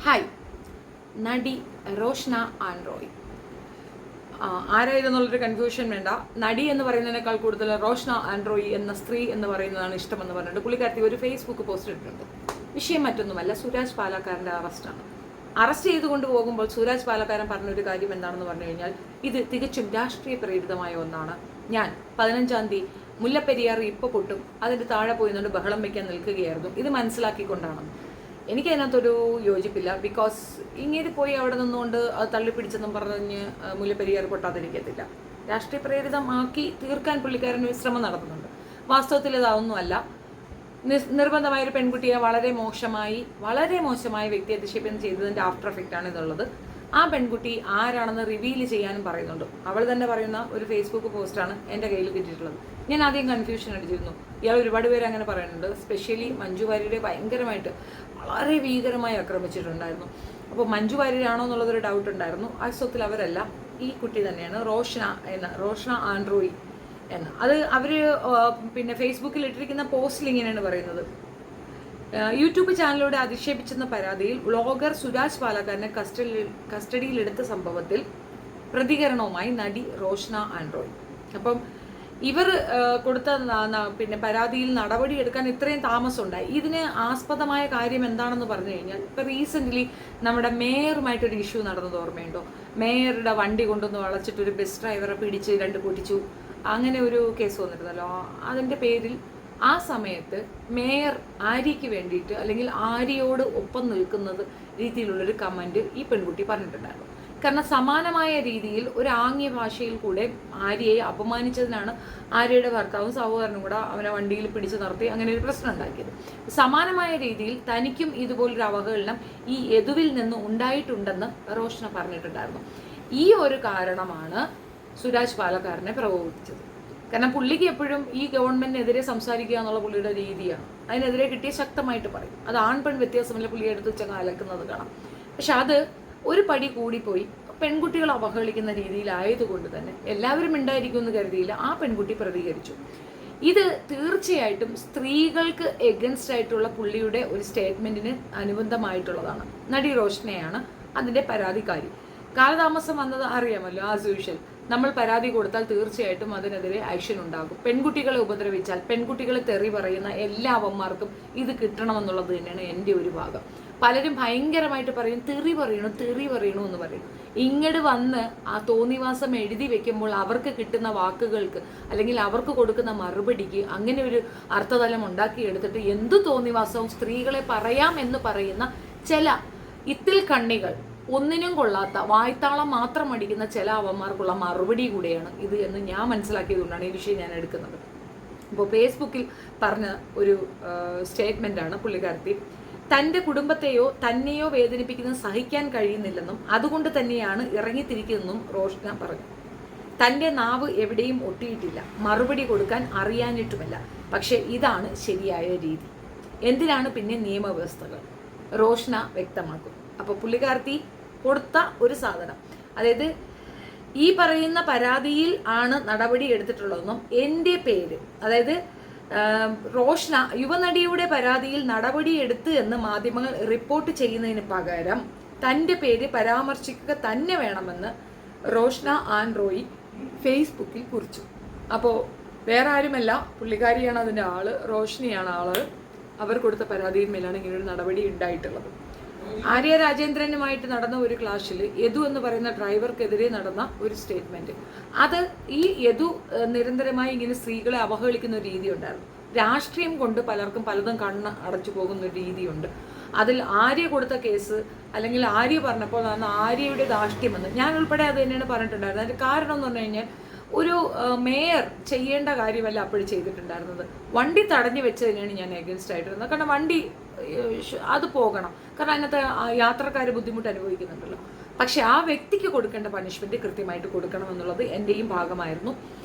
Hi, നടി Roshna ആൻഡ്രോയ്. ആരായതെന്നുള്ളൊരു confusion വേണ്ട. നടി എന്ന് പറയുന്നതിനേക്കാൾ കൂടുതൽ റോഷ്ന ആൻഡ്രോയ് എന്ന സ്ത്രീ എന്ന് പറയുന്നതാണ് ഇഷ്ടമെന്ന് പറഞ്ഞിട്ട് പുള്ളിക്കാരത്തി ഒരു ഫേസ്ബുക്ക് പോസ്റ്റ് ഇട്ടിട്ടുണ്ട്. വിഷയം മറ്റൊന്നുമല്ല, സുരാജ് പാലക്കാരൻ്റെ അറസ്റ്റാണ്. അറസ്റ്റ് ചെയ്തുകൊണ്ട് പോകുമ്പോൾ സുരാജ് പാലക്കാരൻ പറഞ്ഞൊരു കാര്യം എന്താണെന്ന് പറഞ്ഞു കഴിഞ്ഞാൽ, ഇത് തികച്ചും രാഷ്ട്രീയ പ്രേരിതമായ ഒന്നാണ്. ഞാൻ 15-ാം തീയതി മുല്ലപ്പെരിയാർ ഇപ്പോൾ പൊട്ടും, അതിൻ്റെ താഴെ പോയി നിന്നുകൊണ്ട് ബഹളം വയ്ക്കാൻ നിൽക്കുകയായിരുന്നു. ഇത് മനസ്സിലാക്കിക്കൊണ്ടാണ്. എനിക്കതിനകത്തൊരു യോജിപ്പില്ല. ബിക്കോസ് ഇങ്ങനെ പോയി അവിടെ നിന്നുകൊണ്ട് അത് തള്ളിപ്പിടിച്ചെന്നും പറഞ്ഞ് മുല്ലപ്പെരിയാർ പൊട്ടാതിരിക്കത്തില്ല. രാഷ്ട്രീയ പ്രേരിതമാക്കി തീർക്കാൻ പുള്ളിക്കാരൻ ശ്രമം നടത്തുന്നുണ്ട്. വാസ്തവത്തിൽ ഇതൊന്നുമല്ല. നിർബന്ധമായൊരു പെൺകുട്ടിയെ വളരെ മോശമായി വ്യക്തി അധിക്ഷേപം ചെയ്തതിൻ്റെ ആഫ്റ്റർ എഫക്റ്റ് ആണ് ഇതുള്ളത്. ആ പെൺകുട്ടി ആരാണെന്ന് റിവീൽ ചെയ്യാനും പറയുന്നുണ്ട്. അവൾ തന്നെ പറയുന്ന ഒരു ഫേസ്ബുക്ക് പോസ്റ്റാണ് എൻ്റെ കയ്യിൽ കിട്ടിയിട്ടുള്ളത്. ഞാൻ ആദ്യം കൺഫ്യൂഷൻ അടിച്ചിരുന്നു. ഇയാൾ ഒരുപാട് പേര് അങ്ങനെ പറയുന്നുണ്ട്. സ്പെഷ്യലി മഞ്ജു വാര്യരെ ഭയങ്കരമായിട്ട് വളരെ ഭീകരമായി ആക്രമിച്ചിട്ടുണ്ടായിരുന്നു. അപ്പോൾ മഞ്ജു വാര്യരാണോ എന്നുള്ളതൊരു ഡൗട്ട് ഉണ്ടായിരുന്നു. വാസ്തവത്തിൽ അവരല്ല, ഈ കുട്ടി തന്നെയാണ് റോഷ്ന ആൻഡ്രോയ് എന്ന്. അത് അവർ പിന്നെ ഫേസ്ബുക്കിൽ ഇട്ടിരിക്കുന്ന പോസ്റ്റിൽ ഇങ്ങനെയാണ് പറയുന്നത്: യൂട്യൂബ് ചാനലിലൂടെ അധിക്ഷേപിച്ചെന്ന പരാതിയിൽ വ്ളോഗർ സുരാജ് പാലക്കാരനെ കസ്റ്റഡിയിലെടുത്ത സംഭവത്തിൽ പ്രതികരണവുമായി നടി റോഷ്ന ആൻഡ്രോയ്. അപ്പം ഇവർ കൊടുത്ത പിന്നെ പരാതിയിൽ നടപടിയെടുക്കാൻ ഇത്രയും താമസമുണ്ടായി. ഇതിന് ആസ്പദമായ കാര്യം എന്താണെന്ന് പറഞ്ഞു കഴിഞ്ഞാൽ, ഇപ്പം റീസെൻ്റ്ലി നമ്മുടെ മേയറുമായിട്ടൊരു ഇഷ്യൂ നടന്നത് ഓർമ്മയുണ്ടോ? മേയറുടെ വണ്ടി കൊണ്ടുവന്ന് വളച്ചിട്ടൊരു ബസ് ഡ്രൈവറെ പിടിച്ച് 2 പൊട്ടിച്ചു, അങ്ങനെ ഒരു കേസ് വന്നിരുന്നല്ലോ. അതിൻ്റെ പേരിൽ ആ സമയത്ത് മേയർ ആര്യയ്ക്ക് വേണ്ടിയിട്ട് അല്ലെങ്കിൽ ആര്യയോട് ഒപ്പം നിൽക്കുന്നത് രീതിയിലുള്ളൊരു കമൻറ്റ് ഈ പെൺകുട്ടി പറഞ്ഞിട്ടുണ്ടായിരുന്നു. കാരണം സമാനമായ രീതിയിൽ ഒരു ആംഗ്യ ഭാഷയിൽ കൂടെ ആര്യയെ അപമാനിച്ചതിനാണ് ആര്യയുടെ ഭർത്താവും സഹോദരനും കൂടെ അവനെ വണ്ടിയിൽ പിടിച്ചു നിർത്തി അങ്ങനെ ഒരു പ്രശ്നം ഉണ്ടാക്കിയത്. സമാനമായ രീതിയിൽ തനിക്കും ഇതുപോലൊരു അവഹേളനം ഈ യദുവിൽ നിന്ന് ഉണ്ടായിട്ടുണ്ടെന്ന് റോഷ്ന പറഞ്ഞിട്ടുണ്ടായിരുന്നു. ഈ ഒരു കാരണമാണ് സുരാജ് പാലക്കാരനെ പ്രകോപിപ്പിച്ചത്. കാരണം പുള്ളിക്ക് എപ്പോഴും ഈ ഗവൺമെന്റിനെതിരെ സംസാരിക്കുക എന്നുള്ള പുള്ളിയുടെ രീതിയാണ്. അതിനെതിരെ കിട്ടിയ ശക്തമായിട്ട് പറയും. അത് ആൺപെൺ വ്യത്യാസമല്ല, പുള്ളി എടുത്ത് വെച്ചങ്ങ് അലക്കുന്നത് കാണാം. പക്ഷെ അത് ഒരു പടി കൂടിപ്പോയി പെൺകുട്ടികൾ അവഹേളിക്കുന്ന രീതിയിലായതുകൊണ്ട് തന്നെ എല്ലാവരും ഉണ്ടായിരിക്കുമെന്ന് കരുതിയില്ല. ആ പെൺകുട്ടി പ്രതികരിച്ചു. ഇത് തീർച്ചയായിട്ടും സ്ത്രീകൾക്ക് എഗൻസ്റ്റ് ആയിട്ടുള്ള പുള്ളിയുടെ ഒരു സ്റ്റേറ്റ്മെന്റിന് അനുബന്ധമായിട്ടുള്ളതാണ്. നടി റോഷ്നയാണ് അതിൻ്റെ പരാതിക്കാരി. കാലതാമസം വന്നത് അറിയാമല്ലോ. ആസ് യൂഷ്വൽ നമ്മൾ പരാതി കൊടുത്താൽ തീർച്ചയായിട്ടും അതിനെതിരെ ആക്ഷൻ ഉണ്ടാകും. പെൺകുട്ടികളെ ഉപദ്രവിച്ചാൽ, പെൺകുട്ടികളെ തെറി പറയുന്ന എല്ലാ അവന്മാർക്കും ഇത് കിട്ടണമെന്നുള്ളത് തന്നെയാണ് എൻ്റെ ഒരു ഭാഗം. പലരും ഭയങ്കരമായിട്ട് പറയും തെറി പറയണു എന്ന് പറയും. ഇങ്ങോട്ട് വന്ന് ആ തോന്നിവാസം എഴുതി വെക്കുമ്പോൾ അവർക്ക് കിട്ടുന്ന വാക്കുകൾക്ക് അല്ലെങ്കിൽ അവർക്ക് കൊടുക്കുന്ന മറുപടിക്ക് അങ്ങനെ ഒരു അർത്ഥതലം ഉണ്ടാക്കിയെടുത്തിട്ട് എന്തു തോന്നിവാസവും സ്ത്രീകളെ പറയാം എന്ന് പറയുന്ന ചില ഇത്തിൽ കണ്ണികൾ, ഒന്നിനും കൊള്ളാത്ത വായ്ത്താളം മാത്രം അടിക്കുന്ന ചില അവന്മാർക്കുള്ള മറുപടി കൂടെയാണ് ഇത് എന്ന് ഞാൻ മനസ്സിലാക്കിയതുകൊണ്ടാണ് ഈ വിഷയം ഞാൻ എടുക്കുന്നത്. ഇപ്പോൾ ഫേസ്ബുക്കിൽ പറഞ്ഞ ഒരു സ്റ്റേറ്റ്മെൻ്റാണ് പുള്ളിക്കാരത്തി. തൻ്റെ കുടുംബത്തെയോ തന്നെയോ വേദനിപ്പിക്കുന്നത് സഹിക്കാൻ കഴിയുന്നില്ലെന്നും അതുകൊണ്ട് തന്നെയാണ് ഇറങ്ങിത്തിരിക്കുന്നതെന്നും റോഷ്ന പറഞ്ഞു. തൻ്റെ നാവ് എവിടെയും ഒട്ടിയിട്ടില്ല, മറുപടി കൊടുക്കാൻ അറിയാനിട്ടുമല്ല. പക്ഷേ ഇതാണ് ശരിയായ രീതി. എന്തിനാണ് പിന്നെ നിയമവ്യവസ്ഥകൾ? റോഷ്ന വ്യക്തമാക്കും. അപ്പോൾ പുള്ളിക്കാരത്തി കൊടുത്ത ഒരു സാധനം, അതായത് ഈ പറയുന്ന പരാതിയിൽ ആണ് നടപടി എടുത്തിട്ടുള്ളതെന്നും എൻ്റെ പേര്, അതായത് റോഷ്ന യുവനടിയുടെ പരാതിയിൽ നടപടിയെടുത്ത് എന്ന് മാധ്യമങ്ങൾ റിപ്പോർട്ട് ചെയ്യുന്നതിന് പകരം തൻ്റെ പേര് പരാമർശിക്കുക തന്നെ വേണമെന്ന് റോഷ്ന ആൻഡ്രോയ് ഫേസ്ബുക്കിൽ കുറിച്ചു. അപ്പോൾ വേറെ ആരുമല്ല, പുള്ളിക്കാരിയാണ് അതിൻ്റെ ആള്, റോഷ്നിയാണ് ആള്. അവർ കൊടുത്ത പരാതിയിന്മേലാണ് ഇങ്ങനൊരു നടപടി ഉണ്ടായിട്ടുള്ളത്. ആര്യ രാജേന്ദ്രനുമായിട്ട് നടന്ന ഒരു ക്ലാഷിൽ യദു എന്ന് പറയുന്ന ഡ്രൈവർക്കെതിരെ നടന്ന ഒരു സ്റ്റേറ്റ്മെന്റ്, അത് ഈ യദു നിരന്തരമായി ഇങ്ങനെ സ്ത്രീകളെ അവഹേളിക്കുന്ന ഒരു രീതി ഉണ്ടായിരുന്നു. രാഷ്ട്രീയം കൊണ്ട് പലർക്കും പലതും കണ്ണ് അടച്ചു പോകുന്ന ഒരു രീതിയുണ്ട്. അതിൽ ആര്യ കൊടുത്ത കേസ് അല്ലെങ്കിൽ ആര്യ പറഞ്ഞപ്പോൾ ആര്യയുടെ ധാർഷ്ട്യമെന്ന് ഞാൻ ഉൾപ്പെടെ അത് തന്നെയാണ് പറഞ്ഞിട്ടുണ്ടായിരുന്നത്. അതിന്റെ കാരണം എന്ന് പറഞ്ഞു കഴിഞ്ഞാൽ, ഒരു മേയർ ചെയ്യേണ്ട കാര്യമല്ല അപ്പോഴും ചെയ്തിട്ടുണ്ടായിരുന്നത്. വണ്ടി തടഞ്ഞു വെച്ചതിനാണ് ഞാൻ എഗൻസ്റ്റ് ആയിട്ടിരുന്നത്. കാരണം വണ്ടി അത് പോകണം, കാരണം അതിനകത്ത് യാത്രക്കാർ ബുദ്ധിമുട്ട് അനുഭവിക്കുന്നുണ്ടല്ലോ. പക്ഷെ ആ വ്യക്തിക്ക് കൊടുക്കേണ്ട പണിഷ്മെന്റ് കൃത്യമായിട്ട് കൊടുക്കണം എന്നുള്ളത് എൻ്റെയും ഭാഗമായിരുന്നു.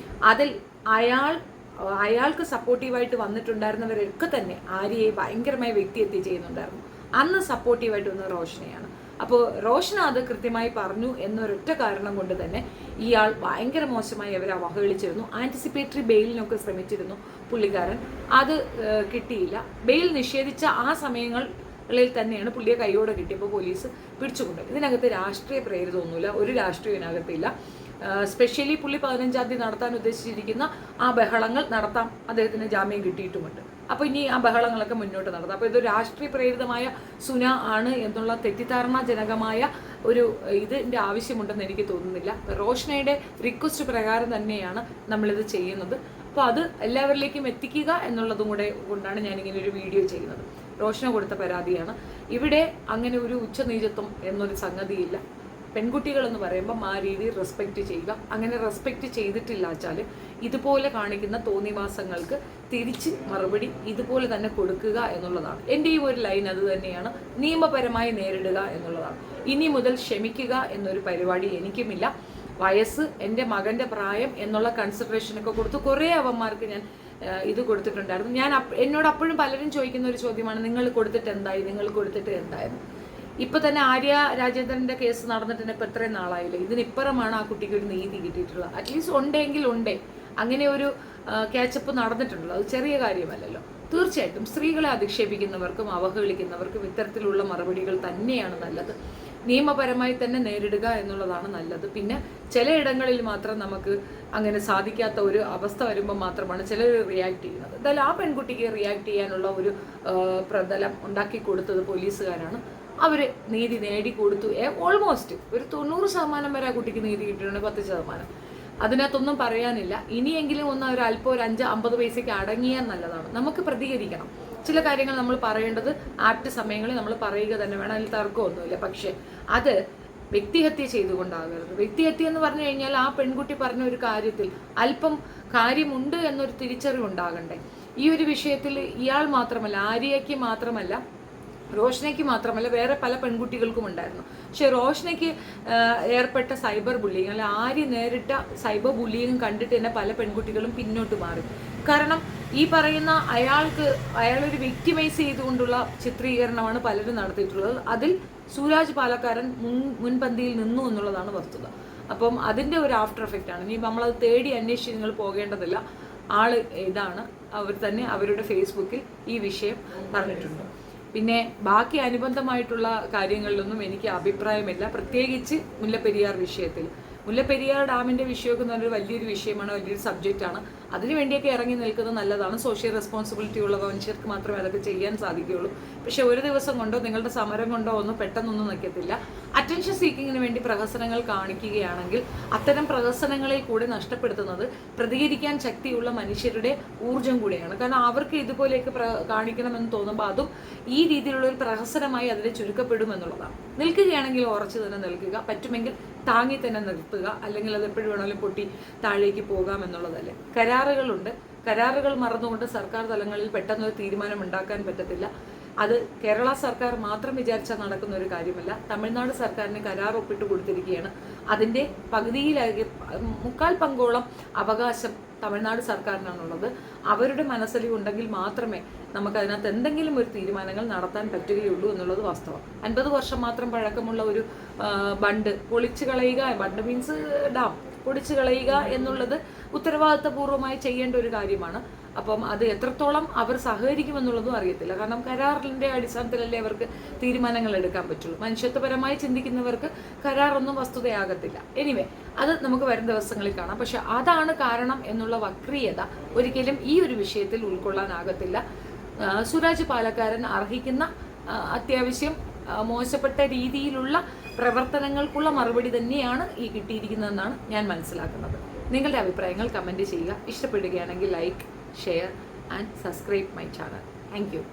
അതിൽ അയാൾക്ക് സപ്പോർട്ടീവായിട്ട് വന്നിട്ടുണ്ടായിരുന്നവരൊക്കെ തന്നെ ആര്യയെ ഭയങ്കരമായി വ്യക്തിയെത്തി ചെയ്യുന്നുണ്ടായിരുന്നു. അന്ന് സപ്പോർട്ടീവായിട്ട് വന്ന റോഷനയാണ്. അപ്പോൾ റോഷ്ന അത് കൃത്യമായി പറഞ്ഞു എന്നൊരൊറ്റ കാരണം കൊണ്ട് തന്നെ ഇയാൾ ഭയങ്കര മോശമായി അവരെ അവഹേളിച്ചിരുന്നു. ആൻറ്റിസിപ്പേറ്ററി ബെയിലിനൊക്കെ ശ്രമിച്ചിരുന്നു പുള്ളിക്കാരൻ, അത് കിട്ടിയില്ല. ബെയിൽ നിഷേധിച്ച ആ സമയങ്ങൾ കളിൽ തന്നെയാണ് പുള്ളിയെ കൈയോടെ കിട്ടിയപ്പോൾ പോലീസ് പിടിച്ചുകൊണ്ട്. ഇതിനകത്ത് രാഷ്ട്രീയ പ്രേരിതമൊന്നുമില്ല, ഒരു രാഷ്ട്രീയം ഇതിനകത്തില്ല. സ്പെഷ്യലി പുള്ളി 15-ാം തീയതി നടത്താൻ ഉദ്ദേശിച്ചിരിക്കുന്ന ആ ബഹളങ്ങൾ നടത്താം, അദ്ദേഹത്തിന് ജാമ്യം കിട്ടിയിട്ടുമുണ്ട്. അപ്പോൾ ഇനി ആ ബഹളങ്ങളൊക്കെ മുന്നോട്ട് നടത്താം. അപ്പോൾ ഇത് രാഷ്ട്രീയ പ്രേരിതമായ സുന ആണ് എന്നുള്ള തെറ്റിദ്ധാരണാജനകമായ ഒരു ഇതിൻ്റെ ആവശ്യമുണ്ടെന്ന് എനിക്ക് തോന്നുന്നില്ല. റോഷനയുടെ റിക്വസ്റ്റ് പ്രകാരം തന്നെയാണ് നമ്മളിത് ചെയ്യുന്നത്. അപ്പോൾ അത് എല്ലാവരിലേക്കും എത്തിക്കുക എന്നുള്ളതും കൂടെ കൊണ്ടാണ് ഞാനിങ്ങനെ ഒരു വീഡിയോ ചെയ്യുന്നത്. റോഷന കൊടുത്ത പരാതിയാണ്. ഇവിടെ അങ്ങനെ ഒരു ഉച്ചനീചത്വം എന്നൊരു സംഗതിയില്ല. പെൺകുട്ടികളെന്ന് പറയുമ്പം ആ രീതിയിൽ റെസ്പെക്റ്റ് ചെയ്യുക. അങ്ങനെ റെസ്പെക്റ്റ് ചെയ്തിട്ടില്ല വെച്ചാൽ ഇതുപോലെ കാണിക്കുന്ന തോന്നിവാസങ്ങൾക്ക് തിരിച്ച് മറുപടി ഇതുപോലെ തന്നെ കൊടുക്കുക എന്നുള്ളതാണ്. എൻ്റെ ഈ ഒരു ലൈൻ അത് തന്നെയാണ്, നിയമപരമായി നേരിടുക എന്നുള്ളതാണ്. ഇനി മുതൽ ക്ഷമിക്കുക എന്നൊരു പരിപാടി എനിക്കുമില്ല. വയസ്സ്, എൻ്റെ മകൻ്റെ പ്രായം എന്നുള്ള കൺസിഡറേഷനൊക്കെ കൊടുത്ത് കുറേ അവന്മാർക്ക് ഞാൻ ഇത് കൊടുത്തിട്ടുണ്ടായിരുന്നു. എന്നോട് അപ്പോഴും പലരും ചോദിക്കുന്ന ഒരു ചോദ്യമാണ്, നിങ്ങൾ കൊടുത്തിട്ട് എന്തായിരുന്നു? ഇപ്പൊ തന്നെ ആര്യ രാജേന്ദ്രന്റെ കേസ് നടന്നിട്ട് ഇപ്പൊ എത്രയും നാളായില്ലേ? ഇതിനിപ്പുറമാണ് ആ കുട്ടിക്ക് ഒരു നീതി കിട്ടിയിട്ടുള്ളത്. അറ്റ്ലീസ്റ്റ് ഉണ്ടെങ്കിൽ അങ്ങനെ ഒരു ക്യാച്ചപ്പ് നടന്നിട്ടുണ്ടല്ലോ, അത് ചെറിയ കാര്യമല്ലല്ലോ. തീർച്ചയായിട്ടും സ്ത്രീകളെ അധിക്ഷേപിക്കുന്നവർക്കും അവഹേളിക്കുന്നവർക്കും ഇത്തരത്തിലുള്ള മറുപടികൾ തന്നെയാണ് നല്ലത്. നിയമപരമായി തന്നെ നേരിടുക എന്നുള്ളതാണ് നല്ലത്. പിന്നെ ചിലയിടങ്ങളിൽ മാത്രം നമുക്ക് അങ്ങനെ സാധിക്കാത്ത ഒരു അവസ്ഥ വരുമ്പോൾ മാത്രമാണ് ചിലർ റിയാക്ട് ചെയ്യുന്നത്. എന്തായാലും ആ പെൺകുട്ടിക്ക് റിയാക്ട് ചെയ്യാനുള്ള ഒരു പ്രതലം ഉണ്ടാക്കി കൊടുത്തത് പോലീസുകാരാണ്. അവർ നീതി നേടിക്കൊടുത്തു. ഓൾമോസ്റ്റ് ഒരു 90% വരെ ആ കുട്ടിക്ക് നീതി കിട്ടിയിട്ടുണ്ട്, 10%. അതിനകത്തൊന്നും പറയാനില്ല. ഇനിയെങ്കിലും ഒന്ന് ഒരു അല്പം ഒരു 5-50 പൈസയ്ക്ക് അടങ്ങിയാൽ നല്ലതാണ്. നമുക്ക് പ്രതികരിക്കണം. ചില കാര്യങ്ങൾ നമ്മൾ പറയേണ്ടത് ആപ്റ്റ് സമയങ്ങളിൽ നമ്മൾ പറയുക തന്നെ വേണം, അതിൽ തർക്കമൊന്നുമില്ല. പക്ഷെ അത് വ്യക്തിഹത്യ ചെയ്തുകൊണ്ടാകരുത്. വ്യക്തിഹത്യ എന്ന് പറഞ്ഞു കഴിഞ്ഞാൽ ആ പെൺകുട്ടി പറഞ്ഞ ഒരു കാര്യത്തിൽ അല്പം കാര്യമുണ്ട് എന്നൊരു തിരിച്ചറിവുണ്ടാകണ്ടേ. ഈ ഒരു വിഷയത്തിൽ ഇയാൾ മാത്രമല്ല, ആര്യയ്ക്ക് മാത്രമല്ല, റോഷനയ്ക്ക് മാത്രമല്ല, വേറെ പല പെൺകുട്ടികൾക്കും ഉണ്ടായിരുന്നു. പക്ഷെ റോഷനയ്ക്ക് ഏർപ്പെട്ട സൈബർ ബുള്ളിങ്, അല്ല ആര്യ നേരിട്ട സൈബർ ബുള്ളിങ് കണ്ടിട്ട് തന്നെ പല പെൺകുട്ടികളും പിന്നോട്ട് മാറി. കാരണം ഈ പറയുന്ന അയാളൊരു വിക്ടിമൈസ് ചെയ്തുകൊണ്ടുള്ള ചിത്രീകരണമാണ് പലരും നടത്തിയിട്ടുള്ളത്. അതിൽ സൂരാജ് പാലക്കാരൻ മുൻപന്തിയിൽ നിന്നു എന്നുള്ളതാണ് വസ്തുത. അപ്പം അതിൻ്റെ ഒരു ആഫ്റ്റർ എഫക്റ്റ് ആണ്. ഇനി നമ്മളത് തേടി അന്വേഷിച്ച് നിങ്ങൾ പോകേണ്ടതില്ല. ആള് ഇതാണ്, അവർ തന്നെ അവരുടെ ഫേസ്ബുക്കിൽ ഈ വിഷയം പറഞ്ഞിട്ടുണ്ട്. പിന്നെ ബാക്കി അനുബന്ധമായിട്ടുള്ള കാര്യങ്ങളിലൊന്നും എനിക്ക് അഭിപ്രായമില്ല. പ്രത്യേകിച്ച് മുല്ലപ്പെരിയാർ വിഷയത്തിൽ. മുല്ലപ്പെരിയാർ ഡാമിൻ്റെ വിഷയമൊക്കെ എന്ന് പറഞ്ഞൊരു വലിയൊരു വിഷയമാണ്, വലിയൊരു സബ്ജക്റ്റാണ്. അതിനു വേണ്ടിയൊക്കെ ഇറങ്ങി നിൽക്കുന്നത് നല്ലതാണ്. സോഷ്യൽ റെസ്പോൺസിബിലിറ്റി ഉള്ള മനുഷ്യർക്ക് മാത്രമേ അതൊക്കെ ചെയ്യാൻ സാധിക്കുകയുള്ളൂ. പക്ഷെ ഒരു ദിവസം കൊണ്ടോ നിങ്ങളുടെ സമരം കൊണ്ടോ ഒന്നും പെട്ടെന്നൊന്നും നിൽക്കത്തില്ല. അറ്റൻഷൻ സീക്കിങ്ങിന് വേണ്ടി പ്രഹസനങ്ങൾ കാണിക്കുകയാണെങ്കിൽ അത്തരം പ്രഹസനങ്ങളിൽ കൂടെ നഷ്ടപ്പെടുത്തുന്നത് പ്രതികരിക്കാൻ ശക്തിയുള്ള മനുഷ്യരുടെ ഊർജം കൂടിയാണ്. കാരണം അവർക്ക് ഇതുപോലെയൊക്കെ കാണിക്കണമെന്ന് തോന്നുമ്പോൾ അതും ഈ രീതിയിലുള്ള ഒരു പ്രഹസനമായി അതിനെ ചുരുക്കപ്പെടുമെന്നുള്ളതാണ്. നിൽക്കുകയാണെങ്കിൽ ഉറച്ചു തന്നെ നിൽക്കുക, പറ്റുമെങ്കിൽ താങ്ങി തന്നെ നിർത്തുക, അല്ലെങ്കിൽ അത് എപ്പോഴും വേണമെങ്കിലും പൊട്ടി താഴേക്ക് പോകാം എന്നുള്ളതല്ലേ. കരാറുകളുണ്ട്. കരാറുകൾ മറന്നുകൊണ്ട് സർക്കാർ തലങ്ങളിൽ പെട്ടെന്നൊരു തീരുമാനം ഉണ്ടാക്കാൻ പറ്റത്തില്ല. അത് കേരള സർക്കാർ മാത്രം വിചാരിച്ചാൽ നടക്കുന്ന ഒരു കാര്യമല്ല. തമിഴ്നാട് സർക്കാരിന് കരാർ ഒപ്പിട്ട് കൊടുത്തിരിക്കുകയാണ്. അതിൻ്റെ പകുതിയിലാകെ 3/4 പങ്കോളം അവകാശം തമിഴ്നാട് സർക്കാരിനാണുള്ളത്. അവരുടെ മനസ്സിലുണ്ടെങ്കിൽ മാത്രമേ നമുക്കതിനകത്ത് എന്തെങ്കിലും ഒരു തീരുമാനങ്ങൾ നടത്താൻ പറ്റുകയുള്ളൂ എന്നുള്ളത് വാസ്തവം. 50 വർഷം മാത്രം പഴക്കമുള്ള ഒരു ബണ്ട് പൊളിച്ചു കളയുക, ബണ്ട് മീൻസ് ഡാം പൊടിച്ചു കളയുക എന്നുള്ളത് ഉത്തരവാദിത്തപൂർവ്വമായി ചെയ്യേണ്ട ഒരു കാര്യമാണ്. അപ്പം അത് എത്രത്തോളം അവർ സഹകരിക്കുമെന്നുള്ളതും അറിയത്തില്ല. കാരണം കരാറിൻ്റെ അടിസ്ഥാനത്തിലല്ലേ അവർക്ക് തീരുമാനങ്ങൾ എടുക്കാൻ പറ്റുള്ളൂ. മനുഷ്യത്വപരമായി ചിന്തിക്കുന്നവർക്ക് കരാറൊന്നും വസ്തുതയാകത്തില്ല. എനിവേ, അത് നമുക്ക് വരും ദിവസങ്ങളിൽ കാണാം. പക്ഷെ അതാണ് കാരണം എന്നുള്ള വക്രീയത ഒരിക്കലും ഈ ഒരു വിഷയത്തിൽ ഉൾക്കൊള്ളാനാകത്തില്ല. സുരാജ് പാലക്കാരൻ അർഹിക്കുന്ന അത്യാവശ്യം മോശപ്പെട്ട രീതിയിലുള്ള പ്രവർത്തനങ്ങൾക്കുള്ള മറുപടി തന്നെയാണ് ഈ കിട്ടിയിരിക്കുന്നതെന്നാണ് ഞാൻ മനസ്സിലാക്കുന്നത്. നിങ്ങളുടെ അഭിപ്രായങ്ങൾ കമൻറ്റ് ചെയ്യുക. ഇഷ്ടപ്പെടുകയാണെങ്കിൽ like, share and subscribe my channel. Thank you.